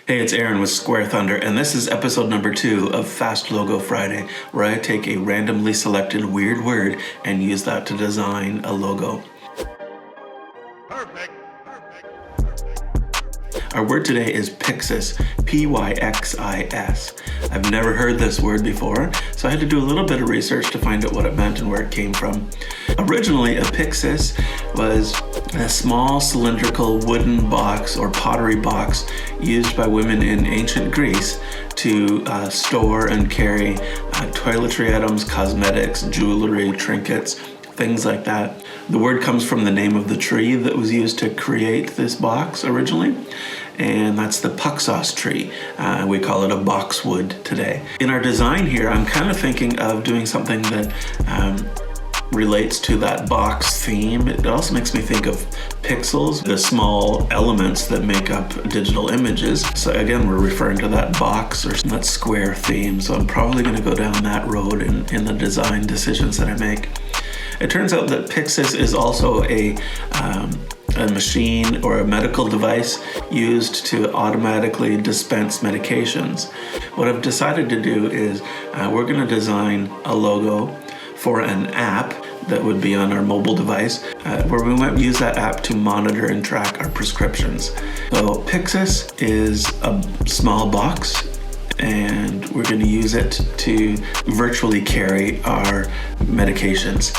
Hey, it's Aaron with Square Thunder, and this is episode number 2 of Fast Logo Friday, where I take a randomly selected weird word and use that to design a logo. Perfect. Our word today is PYXIS, P-Y-X-I-S. I've never heard this word before, so I had to do a little bit of research to find out what it meant and where it came from. Originally, a PYXIS was a small cylindrical wooden box or pottery box used by women in ancient Greece to store and carry toiletry items, cosmetics, jewelry, trinkets, things like that. The word comes from the name of the tree that was used to create this box originally, and that's the PYXIS tree. We call it a boxwood today. In our design here, I'm kind of thinking of doing something that relates to that box theme. It also makes me think of pixels, the small elements that make up digital images. So again, we're referring to that box or that square theme. So I'm probably going to go down that road in the design decisions that I make. It turns out that PYXIS is also a machine or a medical device used to automatically dispense medications. What I've decided to do is we're going to design a logo for an app that would be on our mobile device, where we might use that app to monitor and track our prescriptions. So PYXIS is a small box, and we're going to use it to virtually carry our medications.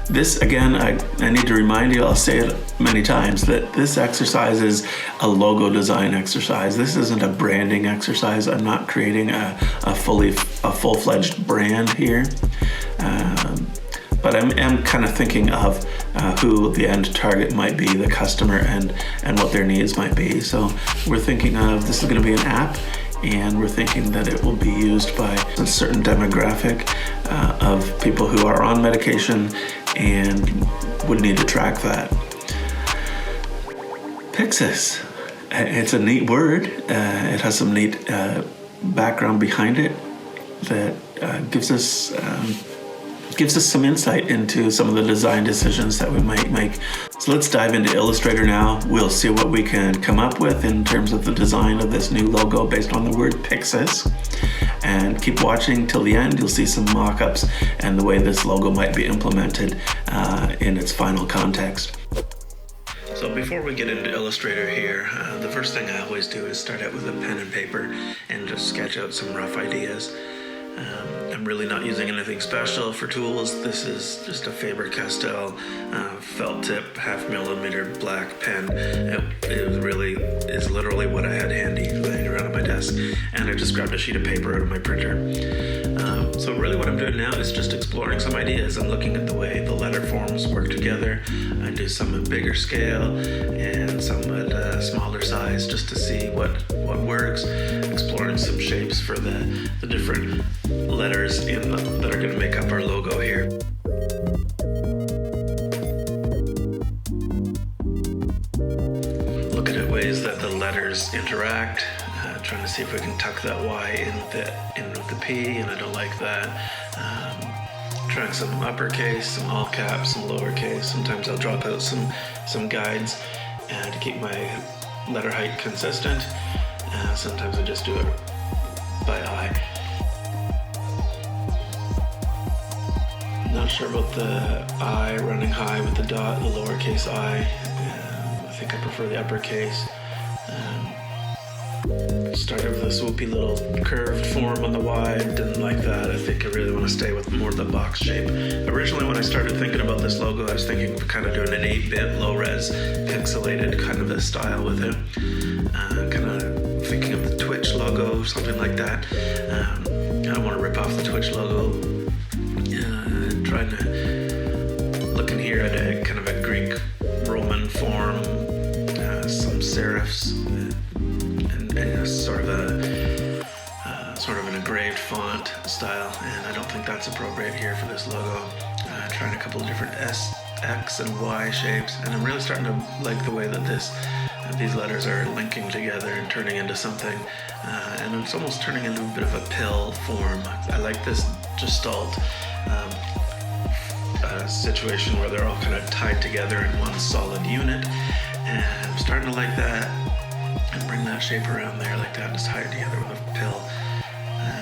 This, again, I need to remind you, I'll say it many times, that this exercise is a logo design exercise. This isn't a branding exercise. I'm not creating a full-fledged brand here. But I'm kind of thinking of who the end target might be, the customer, and what their needs might be. So we're thinking of this is going to be an app, and we're thinking that it will be used by a certain demographic of people who are on medication and would need to track that. PYXIS, it's a neat word. It has some neat background behind it that gives us some insight into some of the design decisions that we might make. So let's dive into Illustrator now. We'll see what we can come up with in terms of the design of this new logo based on the word PYXIS. And keep watching till the end. You'll see some mock-ups and the way this logo might be implemented in its final context. So before we get into Illustrator here, the first thing I always do is start out with a pen and paper and just sketch out some rough ideas. I'm really not using anything special for tools. This is just a Faber-Castell felt tip 0.5 millimeter black pen. It really is literally what I had handy laying around on my desk, and I just grabbed a sheet of paper out of my printer. So really what I'm doing now is just exploring some ideas. I'm looking at the way the letterforms work together. I do some at bigger scale and some at smaller size just to see what works. Exploring some shapes for the different letters that are going to make up our logo here. Looking at ways that the letters interact, trying to see if we can tuck that Y in with the P, and I don't like that. Trying some uppercase, some all caps, some lowercase. Sometimes I'll drop out some guides to keep my letter height consistent. Sometimes I just do it by eye. Not sure about the I running high with the dot, the lowercase I. I think I prefer the uppercase. Started with a swoopy little curved form on the Y. Didn't like that. I think I really want to stay with more of the box shape. Originally, when I started thinking about this logo, I was thinking of kind of doing an 8-bit low-res pixelated kind of a style with it. Kind of thinking of the Twitch logo, something like that. I don't want to rip off the Twitch logo. Trying to look in here at a kind of a Greek Roman form, some serifs, and sort of an engraved font style, and I don't think that's appropriate here for this logo. Trying a couple of different S, X, and Y shapes, and I'm really starting to like the way that these letters are linking together and turning into something, and it's almost turning into a bit of a pill form. I like this gestalt situation where they're all kind of tied together in one solid unit, and I'm starting to like that and bring that that shape around there like that, just tie it together with a pill.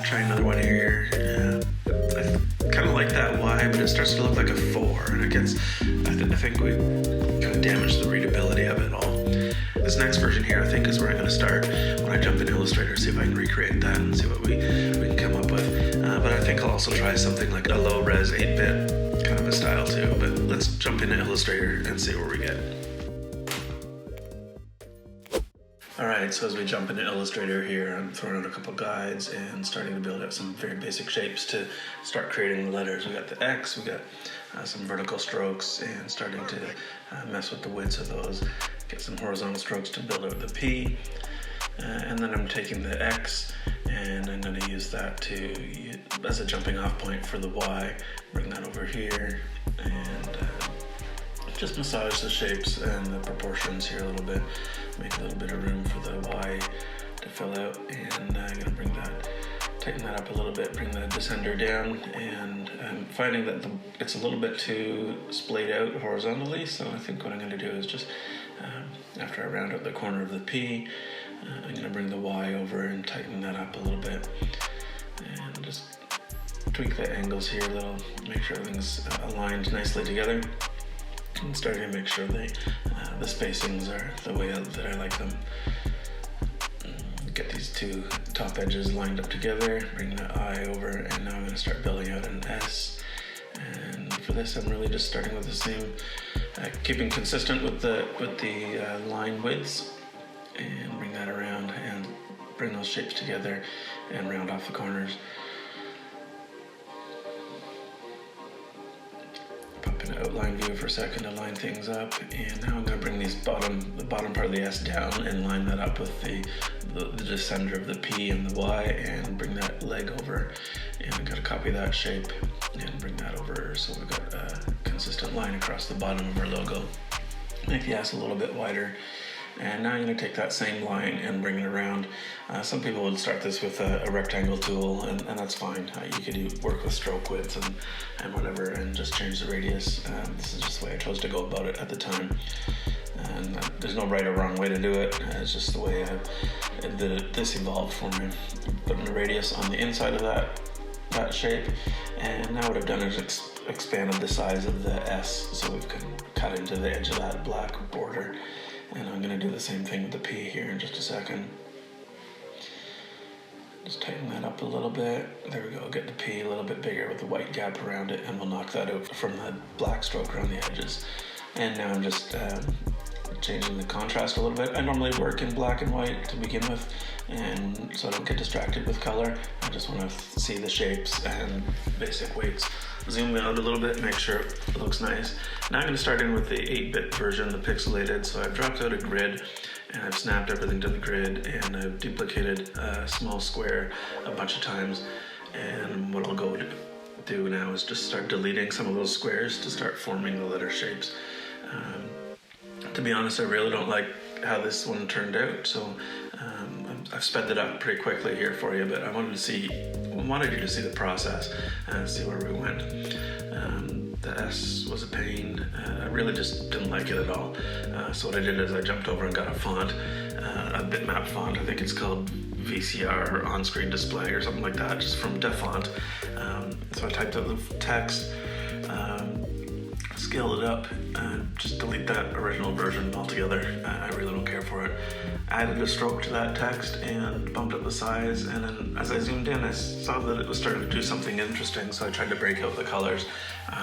Try another one here. I kind of like that Y, but it starts to look like a 4, and it gets, I think we kind of damaged the readability of it all. This next version here, I think, is where I'm going to start when I jump into Illustrator, see if I can recreate that and see what we can come up with. But I think I'll also try something like a low-res 8-bit kind of a style too. But let's jump into Illustrator and see where we get. Alright, so as we jump into Illustrator here, I'm throwing out a couple guides and starting to build out some very basic shapes to start creating the letters. We got the X, we got some vertical strokes, and starting to mess with the widths of those. Get some horizontal strokes to build out the P. And then I'm taking the X and I'm going to use that as a jumping off point for the Y. Bring that over here and just massage the shapes and the proportions here a little bit. Make a little bit of room for the Y to fill out, and I'm going to tighten that up a little bit, bring the descender down, and I'm finding that it's a little bit too splayed out horizontally, so I think what I'm going to do is just, after I round out the corner of the P, I'm going to bring the Y over and tighten that up a little bit, and just tweak the angles here a little, make sure everything's aligned nicely together. And starting to make sure the spacings are the way that I like them. Get these two top edges lined up together, bring the I over, and now I'm going to start building out an S. And for this, I'm really just starting with the same, keeping consistent with the line widths, and bring that around and bring those shapes together and round off the corners. Pop in an outline view for a second to line things up, and now I'm going to bring the bottom part of the S down and line that up with the descender of the P and the Y, and bring that leg over, and I'm going to copy that shape and bring that over so we've got a consistent line across the bottom of our logo. Make the S a little bit wider. And now I'm going to take that same line and bring it around. Some people would start this with a rectangle tool, and that's fine. You could work with stroke width and whatever, and just change the radius. This is just the way I chose to go about it at the time. And there's no right or wrong way to do it. It's just the way this evolved for me. Putting the radius on the inside of that shape, and now what I've done is expanded the size of the S so we can cut into the edge of that black border. And I'm going to do the same thing with the P here in just a second. Just tighten that up a little bit. There we go. Get the P a little bit bigger with the white gap around it, and we'll knock that out from the black stroke around the edges. And now I'm just changing the contrast a little bit. I normally work in black and white to begin with, and so I don't get distracted with color. I just want to see the shapes and basic weights. Zoom out a little bit, make sure it looks nice. Now I'm going to start in with the 8-bit version, the pixelated. So I've dropped out a grid, and I've snapped everything to the grid, and I've duplicated a small square a bunch of times. And what I'll go do now is just start deleting some of those squares to start forming the letter shapes. To be honest, I really don't like how this one turned out, so I've sped it up pretty quickly here for you, but I wanted you to see the process and see where we went. The S was a pain. I really just didn't like it at all. So what I did is I jumped over and got a font, a bitmap font. I think it's called VCR or on-screen display or something like that, just from Defont. So I typed out the text, scaled it up, just delete that original version altogether. I really don't care for it. Added a stroke to that text and bumped up the size, and then as I zoomed in, I saw that it was starting to do something interesting, so I tried to break out the colors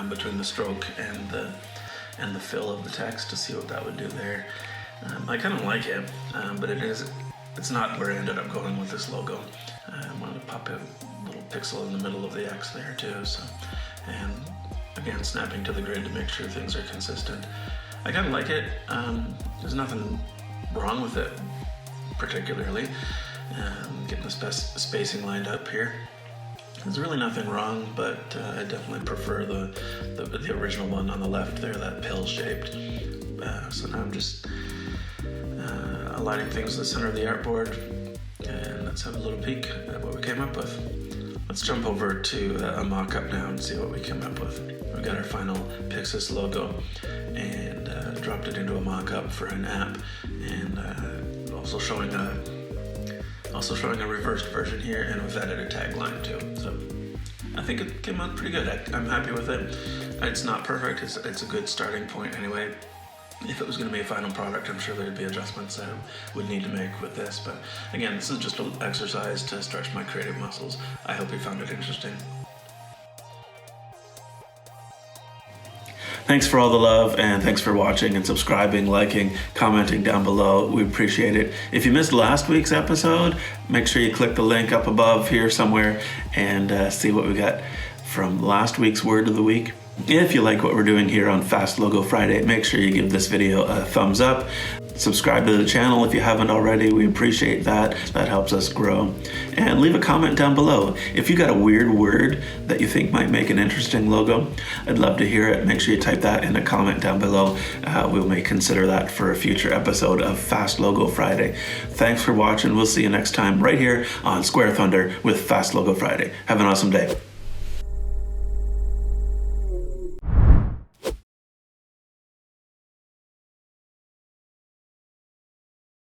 between the stroke and the fill of the text to see what that would do there. I kind of like it, but it's not where I ended up going with this logo. I wanted to pop a little pixel in the middle of the X there too, and again, snapping to the grid to make sure things are consistent. I kind of like it. There's nothing wrong with it particularly. Getting the spacing lined up here. There's really nothing wrong, but I definitely prefer the original one on the left there, that pill-shaped. So now I'm just aligning things to the center of the artboard, and let's have a little peek at what we came up with. Let's jump over to a mock-up now and see what we came up with. We've got our final PYXIS logo, and dropped it into a mock-up for an app, and also showing Also showing a reversed version here, and we've added a tagline too. So I think it came out pretty good. I'm happy with it. It's not perfect. It's a good starting point anyway. If it was going to be a final product, I'm sure there'd be adjustments I would need to make with this. But again, this is just an exercise to stretch my creative muscles. I hope you found it interesting. Thanks for all the love, and thanks for watching and subscribing, liking, commenting down below. We appreciate it. If you missed last week's episode, make sure you click the link up above here somewhere and see what we got from last week's word of the week. If you like what we're doing here on Fast Logo Friday, make sure you give this video a thumbs up. Subscribe to the channel if you haven't already. We appreciate that. That helps us grow. And leave a comment down below. If you got a weird word that you think might make an interesting logo, I'd love to hear it. Make sure you type that in a comment down below. We may consider that for a future episode of Fast Logo Friday. Thanks for watching. We'll see you next time right here on Square Thunder with Fast Logo Friday. Have an awesome day.